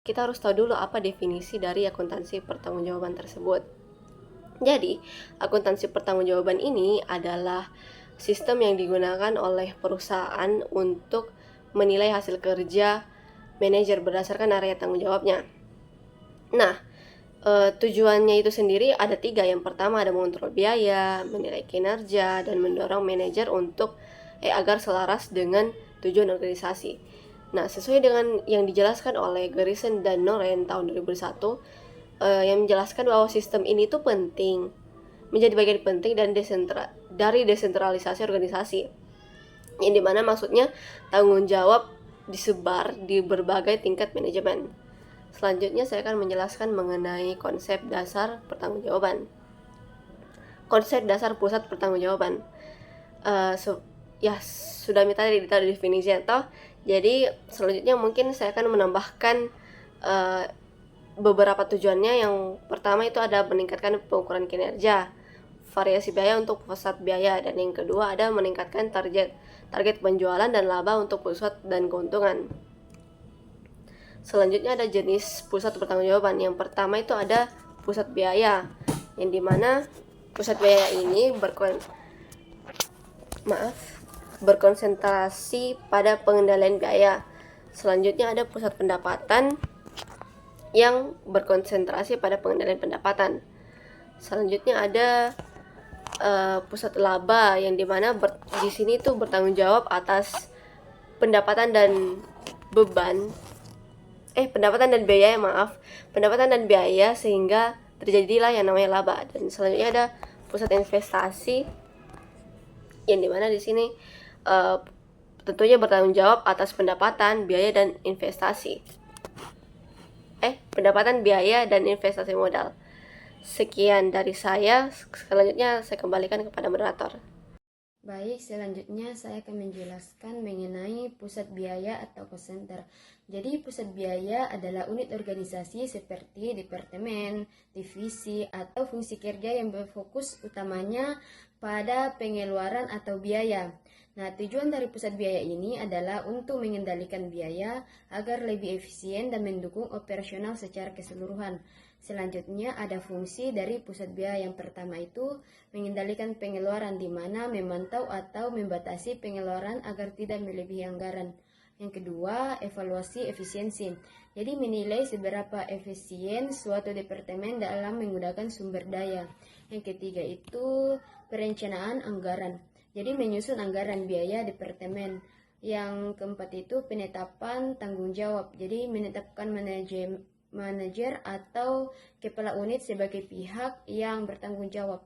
kita harus tahu dulu apa definisi dari akuntansi pertanggungjawaban tersebut. Jadi, akuntansi pertanggungjawaban ini adalah sistem yang digunakan oleh perusahaan untuk menilai hasil kerja manajer berdasarkan area tanggung jawabnya. Nah, tujuannya itu sendiri ada 3. Yang pertama ada mengontrol biaya, menilai kinerja, dan mendorong manajer untuk agar selaras dengan tujuan organisasi. Nah, sesuai dengan yang dijelaskan oleh Garrison dan Noren tahun 2001, yang menjelaskan bahwa sistem ini tuh penting, menjadi bagian penting dan dari desentralisasi organisasi, yang dimana maksudnya tanggung jawab disebar di berbagai tingkat manajemen. Selanjutnya saya akan menjelaskan mengenai konsep dasar pertanggungjawaban. Konsep dasar pusat pertanggungjawaban. Ya sudah minta tadi definisi atau jadi selanjutnya mungkin saya akan menambahkan beberapa tujuannya. Yang pertama itu ada meningkatkan pengukuran kinerja, variasi biaya untuk pusat biaya, dan yang kedua ada meningkatkan target penjualan dan laba untuk pusat dan keuntungan. Selanjutnya ada jenis pusat pertanggungjawaban. Yang pertama itu ada pusat biaya, yang dimana pusat biaya ini berkonsentrasi pada pengendalian biaya. Selanjutnya ada pusat pendapatan yang berkonsentrasi pada pengendalian pendapatan. Selanjutnya ada pusat laba, yang dimana di sini tuh bertanggung jawab atas pendapatan dan biaya sehingga terjadilah yang namanya laba. Dan selanjutnya ada pusat investasi, yang dimana di sini tentunya bertanggung jawab atas pendapatan, biaya dan investasi modal. Sekian dari saya. Selanjutnya saya kembalikan kepada moderator. Baik, selanjutnya saya akan menjelaskan mengenai pusat biaya atau cost center. Jadi pusat biaya adalah unit organisasi seperti departemen, divisi, atau fungsi kerja yang berfokus utamanya pada pengeluaran atau biaya. Nah, tujuan dari pusat biaya ini adalah untuk mengendalikan biaya agar lebih efisien dan mendukung operasional secara keseluruhan. Selanjutnya ada fungsi dari pusat biaya. Yang pertama itu mengendalikan pengeluaran, di mana memantau atau membatasi pengeluaran agar tidak melebihi anggaran. Yang kedua, evaluasi efisiensi. Jadi menilai seberapa efisien suatu departemen dalam menggunakan sumber daya. Yang ketiga itu perencanaan anggaran. Jadi menyusun anggaran biaya departemen. Yang keempat itu penetapan tanggung jawab. Jadi menetapkan manajer atau kepala unit sebagai pihak yang bertanggung jawab.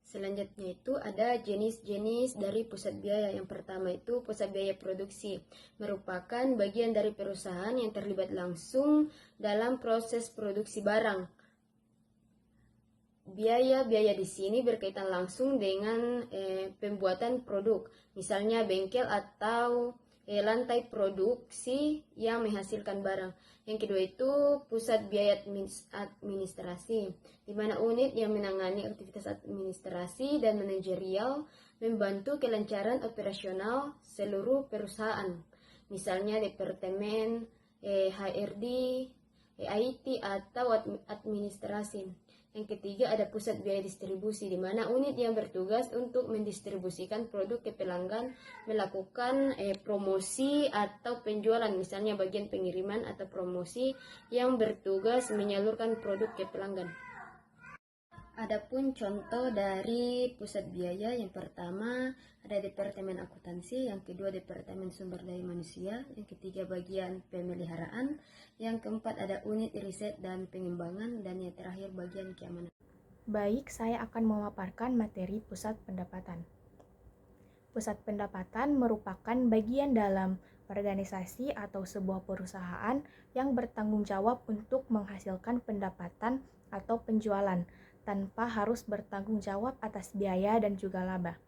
Selanjutnya itu ada jenis-jenis dari pusat biaya. Yang pertama itu pusat biaya produksi, merupakan bagian dari perusahaan yang terlibat langsung dalam proses produksi barang. Biaya-biaya di sini berkaitan langsung dengan pembuatan produk, misalnya bengkel atau lantai produksi yang menghasilkan barang. Yang kedua itu pusat biaya administrasi, di mana unit yang menangani aktivitas administrasi dan manajerial membantu kelancaran operasional seluruh perusahaan, misalnya departemen HRD, IT atau administrasi. Yang ketiga ada pusat biaya distribusi, di mana unit yang bertugas untuk mendistribusikan produk ke pelanggan, melakukan promosi atau penjualan, misalnya bagian pengiriman atau promosi yang bertugas menyalurkan produk ke pelanggan. Adapun contoh dari pusat biaya, yang pertama ada departemen akuntansi, yang kedua departemen sumber daya manusia, yang ketiga bagian pemeliharaan, yang keempat ada unit riset dan pengembangan, dan yang terakhir bagian keamanan. Baik, saya akan memaparkan materi pusat pendapatan. Pusat pendapatan merupakan bagian dalam organisasi atau sebuah perusahaan yang bertanggung jawab untuk menghasilkan pendapatan atau penjualan, tanpa harus bertanggung jawab atas biaya dan juga laba.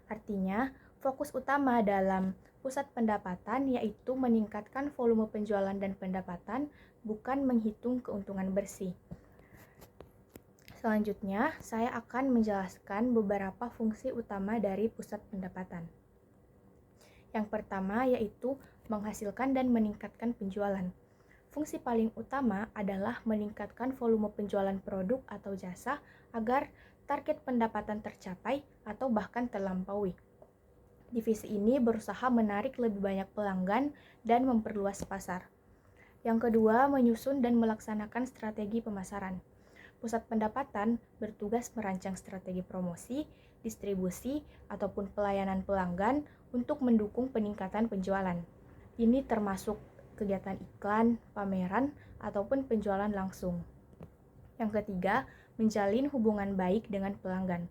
Artinya, fokus utama dalam pusat pendapatan yaitu meningkatkan volume penjualan dan pendapatan, bukan menghitung keuntungan bersih. Selanjutnya, saya akan menjelaskan beberapa fungsi utama dari pusat pendapatan. Yang pertama yaitu menghasilkan dan meningkatkan penjualan. Fungsi paling utama adalah meningkatkan volume penjualan produk atau jasa agar target pendapatan tercapai atau bahkan terlampaui. Divisi ini berusaha menarik lebih banyak pelanggan dan memperluas pasar. Yang kedua, menyusun dan melaksanakan strategi pemasaran. Pusat pendapatan bertugas merancang strategi promosi, distribusi, ataupun pelayanan pelanggan untuk mendukung peningkatan penjualan. Ini termasuk kegiatan iklan, pameran, ataupun penjualan langsung. Yang ketiga, menjalin hubungan baik dengan pelanggan.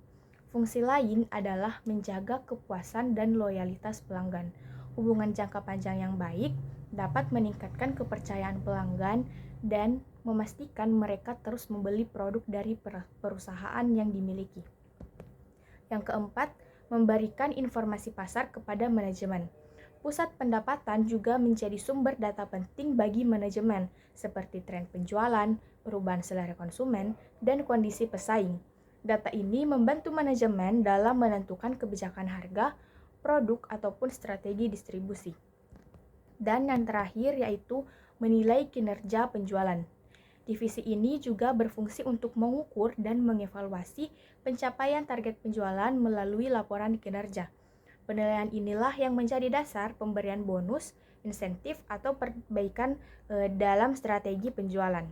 Fungsi lain adalah menjaga kepuasan dan loyalitas pelanggan. Hubungan jangka panjang yang baik dapat meningkatkan kepercayaan pelanggan dan memastikan mereka terus membeli produk dari perusahaan yang dimiliki. Yang keempat, memberikan informasi pasar kepada manajemen. Pusat pendapatan juga menjadi sumber data penting bagi manajemen, seperti tren penjualan, perubahan selera konsumen, dan kondisi pesaing. Data ini membantu manajemen dalam menentukan kebijakan harga, produk, ataupun strategi distribusi. Dan yang terakhir yaitu menilai kinerja penjualan. Divisi ini juga berfungsi untuk mengukur dan mengevaluasi pencapaian target penjualan melalui laporan kinerja. Penilaian inilah yang menjadi dasar pemberian bonus, insentif, atau perbaikan dalam strategi penjualan.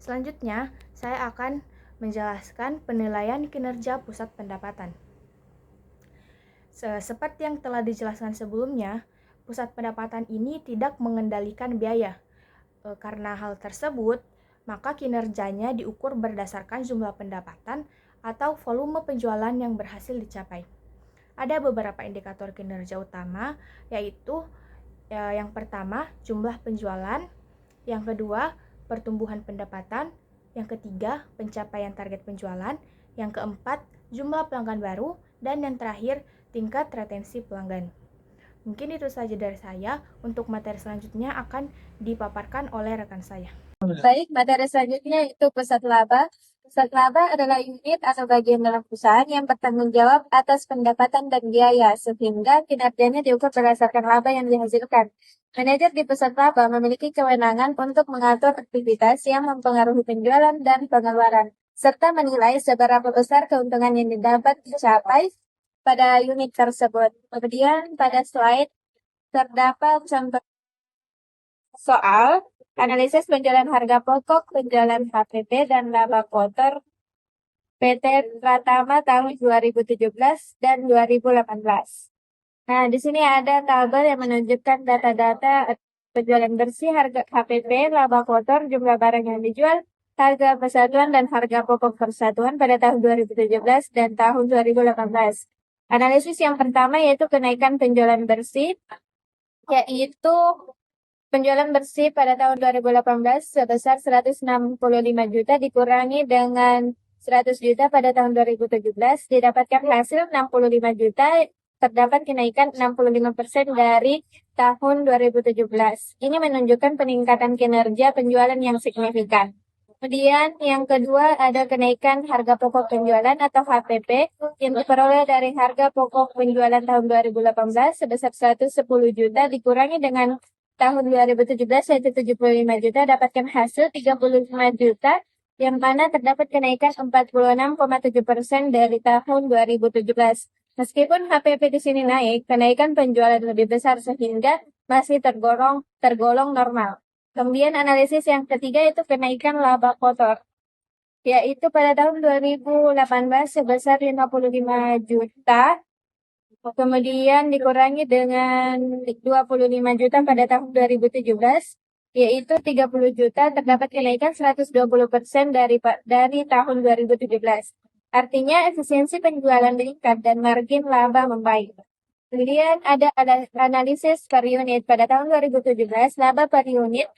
Selanjutnya, saya akan menjelaskan penilaian kinerja pusat pendapatan. Seperti yang telah dijelaskan sebelumnya, pusat pendapatan ini tidak mengendalikan biaya. Karena hal tersebut, maka kinerjanya diukur berdasarkan jumlah pendapatan atau volume penjualan yang berhasil dicapai. Ada beberapa indikator kinerja utama, yaitu yang pertama, jumlah penjualan, yang kedua, pertumbuhan pendapatan, yang ketiga, pencapaian target penjualan, yang keempat, jumlah pelanggan baru, dan yang terakhir, tingkat retensi pelanggan. Mungkin itu saja dari saya. Untuk materi selanjutnya akan dipaparkan oleh rekan saya. Baik, materi selanjutnya itu pusat laba. Pusat laba adalah unit atau bagian dalam perusahaan yang bertanggung jawab atas pendapatan dan biaya, sehingga kinerjanya diukur berdasarkan laba yang dihasilkan. Manajer di pusat laba memiliki kewenangan untuk mengatur aktivitas yang mempengaruhi penjualan dan pengeluaran, serta menilai seberapa besar keuntungan yang didapat dicapai pada unit tersebut. Kemudian pada slide terdapat contoh soal analisis penjualan harga pokok, penjualan HPP, dan laba kotor PT Pratama tahun 2017 dan 2018. Nah, di sini ada tabel yang menunjukkan data-data penjualan bersih, harga HPP, laba kotor, jumlah barang yang dijual, harga persatuan, dan harga pokok persatuan pada tahun 2017 dan tahun 2018. Analisis yang pertama yaitu kenaikan penjualan bersih, yaitu penjualan bersih pada tahun 2018 sebesar 165 juta dikurangi dengan 100 juta pada tahun 2017, didapatkan hasil 65 juta, terdapat kenaikan 65% dari tahun 2017. Ini menunjukkan peningkatan kinerja penjualan yang signifikan. Kemudian yang kedua ada kenaikan harga pokok penjualan atau HPP yang diperoleh dari harga pokok penjualan tahun 2018 sebesar 110 juta dikurangi dengan tahun 2017 yaitu 75 juta, dapatkan hasil 35 juta, yang mana terdapat kenaikan 46,7% dari tahun 2017. Meskipun HPP di sini naik, kenaikan penjualan lebih besar sehingga masih tergolong normal. Kemudian analisis yang ketiga itu kenaikan laba kotor, yaitu pada tahun 2018 sebesar 55 juta, kemudian dikurangi dengan 25 juta pada tahun 2017, yaitu 30 juta, terdapat kenaikan 120% dari tahun 2017. Artinya efisiensi penjualan meningkat dan margin laba membaik. Kemudian ada analisis per unit. Pada tahun 2017, laba per unit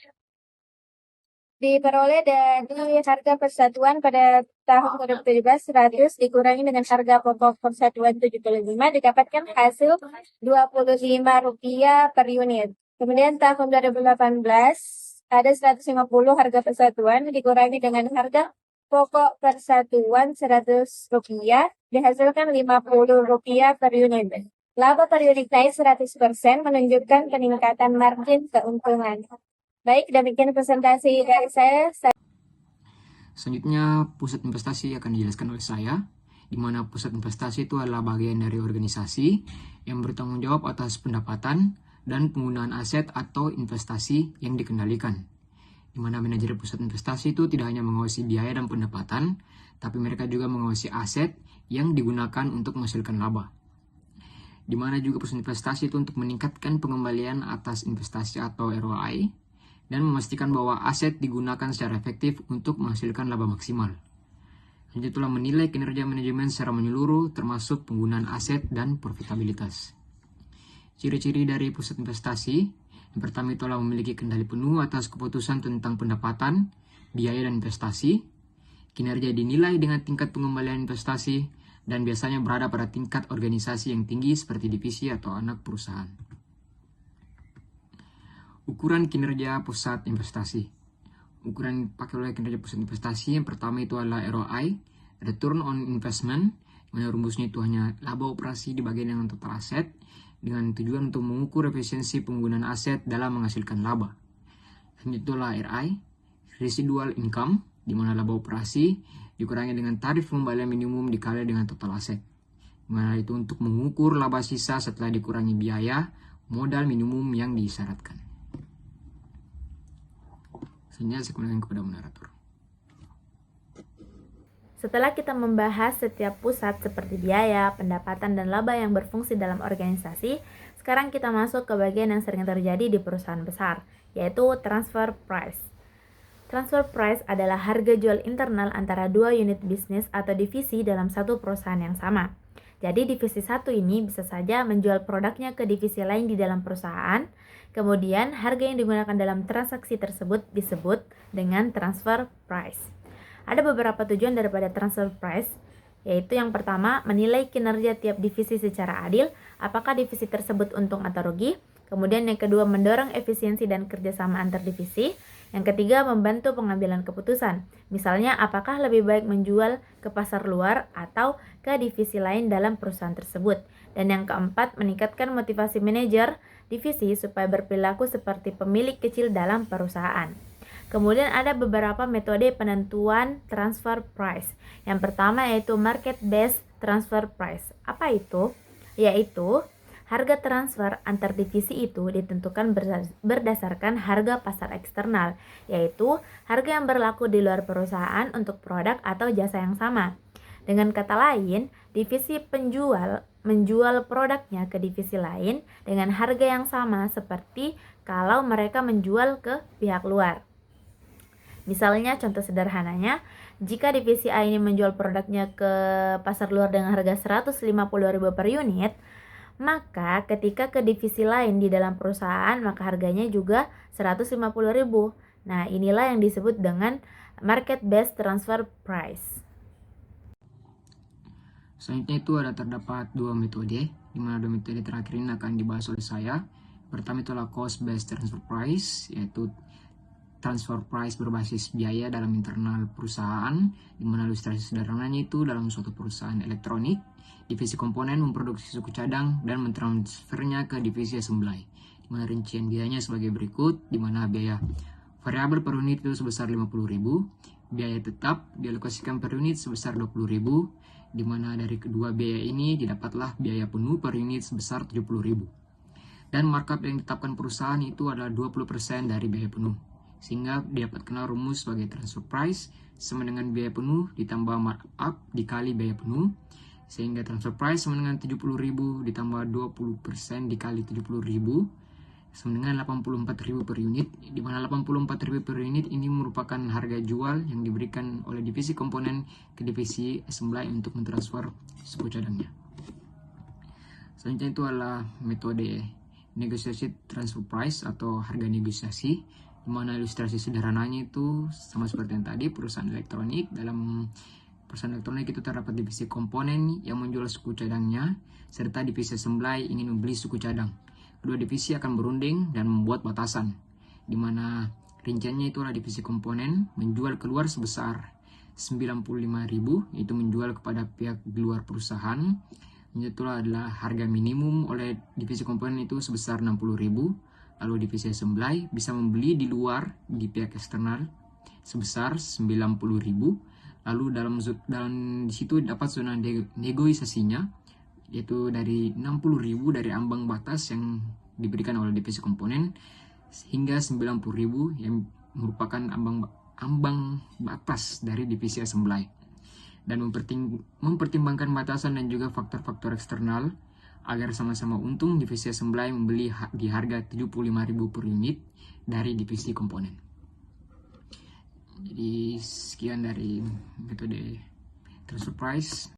diperoleh dari harga persatuan pada tahun 2017 100 dikurangi dengan harga pokok persatuan 75, didapatkan hasil Rp25 per unit. Kemudian tahun 2018 ada 150 harga persatuan dikurangi dengan harga pokok persatuan Rp100, dihasilkan Rp50 per unit. Laba periodik naik 100% menunjukkan peningkatan margin keuntungan. Baik, demikian presentasi dari saya. Selanjutnya, pusat investasi akan dijelaskan oleh saya, di mana pusat investasi itu adalah bagian dari organisasi yang bertanggung jawab atas pendapatan dan penggunaan aset atau investasi yang dikendalikan. Di mana manajer pusat investasi itu tidak hanya mengawasi biaya dan pendapatan, tapi mereka juga mengawasi aset yang digunakan untuk menghasilkan laba. Di mana juga pusat investasi itu untuk meningkatkan pengembalian atas investasi atau ROI, dan memastikan bahwa aset digunakan secara efektif untuk menghasilkan laba maksimal. Selanjutnya itulah menilai kinerja manajemen secara menyeluruh termasuk penggunaan aset dan profitabilitas. Ciri-ciri dari pusat investasi, yang pertama itu adalah memiliki kendali penuh atas keputusan tentang pendapatan, biaya dan investasi. Kinerja dinilai dengan tingkat pengembalian investasi dan biasanya berada pada tingkat organisasi yang tinggi seperti divisi atau anak perusahaan. Ukuran kinerja pusat investasi. Ukuran pakai oleh kinerja pusat investasi yang pertama itu adalah ROI, Return on Investment, mana rumusnya itu hanya laba operasi dibagi dengan total aset, dengan tujuan untuk mengukur efisiensi penggunaan aset dalam menghasilkan laba. Selanjutnya itulah RI, Residual Income, di mana laba operasi dikurangi dengan tarif pengembalian minimum dikali dengan total aset. Di mana itu untuk mengukur laba sisa setelah dikurangi biaya, modal minimum yang disyaratkan. Saya kembalikan kepada moderator. Setelah kita membahas setiap pusat seperti biaya, pendapatan, dan laba yang berfungsi dalam organisasi, sekarang kita masuk ke bagian yang sering terjadi di perusahaan besar, yaitu transfer price. Transfer price adalah harga jual internal antara dua unit bisnis atau divisi dalam satu perusahaan yang sama. Jadi divisi satu ini bisa saja menjual produknya ke divisi lain di dalam perusahaan. Kemudian harga yang digunakan dalam transaksi tersebut disebut dengan transfer price. Ada beberapa tujuan daripada transfer price, yaitu yang pertama menilai kinerja tiap divisi secara adil, apakah divisi tersebut untung atau rugi. Kemudian yang kedua mendorong efisiensi dan kerjasama antar divisi. Yang ketiga membantu pengambilan keputusan, misalnya apakah lebih baik menjual ke pasar luar atau ke divisi lain dalam perusahaan tersebut. Dan yang keempat meningkatkan motivasi manajer divisi supaya berperilaku seperti pemilik kecil dalam perusahaan. Kemudian ada beberapa metode penentuan transfer price. Yang pertama yaitu market based transfer price. Apa itu? Yaitu harga transfer antar divisi itu ditentukan berdasarkan harga pasar eksternal, yaitu harga yang berlaku di luar perusahaan untuk produk atau jasa yang sama. Dengan kata lain, divisi penjual menjual produknya ke divisi lain dengan harga yang sama seperti kalau mereka menjual ke pihak luar. Misalnya contoh sederhananya, jika divisi A ini menjual produknya ke pasar luar dengan harga 150.000 per unit, maka ketika ke divisi lain di dalam perusahaan maka harganya juga 150.000. Nah, inilah yang disebut dengan market based transfer price. Selanjutnya itu ada terdapat dua metode, di mana dua metode terakhir ini akan dibahas oleh saya. Pertama itu adalah cost based transfer price, yaitu transfer price berbasis biaya dalam internal perusahaan, di mana ilustrasi sederhananya itu dalam suatu perusahaan elektronik, divisi komponen memproduksi suku cadang dan mentransfernya ke divisi assembly. Di mana rincian biayanya sebagai berikut, di mana biaya variabel per unit itu sebesar 50.000, biaya tetap dialokasikan per unit sebesar 20.000, di mana dari kedua biaya ini didapatlah biaya penuh per unit sebesar 70.000. Dan markup yang ditetapkan perusahaan itu adalah 20% dari biaya penuh. Sehingga didapatkan rumus sebagai transfer price sama dengan biaya penuh ditambah markup dikali biaya penuh, sehingga transfer price sama dengan 70.000 ditambah 20% dikali 70.000 sama dengan 84.000 per unit, di mana 84.000 per unit ini merupakan harga jual yang diberikan oleh divisi komponen ke divisi assembly untuk mentransfer suku cadangnya. Selanjutnya itu adalah metode negosiasi transfer price atau harga negosiasi, di mana ilustrasi sederhananya itu sama seperti yang tadi, perusahaan elektronik. Dalam perusahaan elektronik itu terdapat divisi komponen yang menjual suku cadangnya, serta divisi assembly ingin membeli suku cadang. Kedua divisi akan berunding dan membuat batasan, di mana rinciannya itu adalah divisi komponen menjual keluar sebesar 95.000, itu menjual kepada pihak di luar perusahaan Itulah adalah harga minimum oleh divisi komponen itu sebesar 60.000. Lalu divisi assembly bisa membeli di luar di pihak eksternal sebesar 90.000. Lalu dalam di situ dapat zona negosiasinya, yaitu dari 60.000 dari ambang batas yang diberikan oleh divisi komponen hingga 90.000 yang merupakan ambang batas dari divisi assembly. Dan mempertimbangkan batasan dan juga faktor-faktor eksternal agar sama-sama untung, divisi assembly membeli di harga 75.000 per unit dari divisi komponen. Jadi sekian dari metode transfer price.